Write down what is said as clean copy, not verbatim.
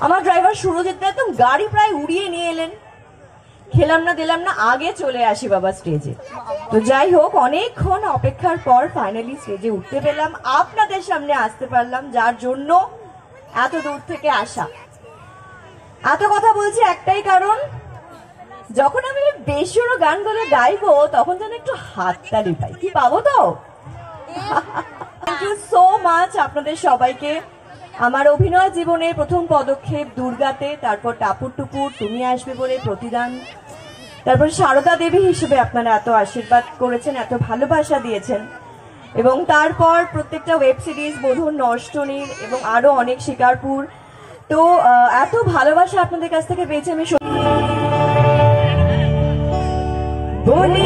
আমার ড্রাইভার সুরজিৎ দা একদম গাড়ি প্রায় উড়িয়ে নিয়ে এলেন। খেলাম না দিলাম না, আগে চলে আসি বাবা স্টেজে। তো যাই হোক, অনেকক্ষণ অপেক্ষার পর ফাইনালি স্টেজে উঠতে পেলাম, আপনাদের সামনে আসতে পারলাম, যার জন্য এত দূর থেকে আসা। এত কথা বলছি একটাই কারণ, যখন আমি বেসুরো গানগুলো গাইবো তখন যেন একটু হাততালি পাই। কি পাবো তো? থ্যাংক ইউ সো মাচ আপনাদের সবাইকে। আমার অভিনয় জীবনের প্রথম পদক্ষেপ দুর্গাতে, তারপর টাপুর টুপুর, তুমি আসবে বলে, প্রতিদান, তারপর সারদা দেবী হিসেবে আপনারা এত আশীর্বাদ করেছেন, এত ভালোবাসা দিয়েছেন, এবং তারপর প্রত্যেকটা ওয়েব সিরিজ, বধুর নষ্টনীর, এবং আরো অনেক, শিকারপুর। তো এত ভালোবাসা আপনাদের কাছ থেকে পেয়েছি আমি বলি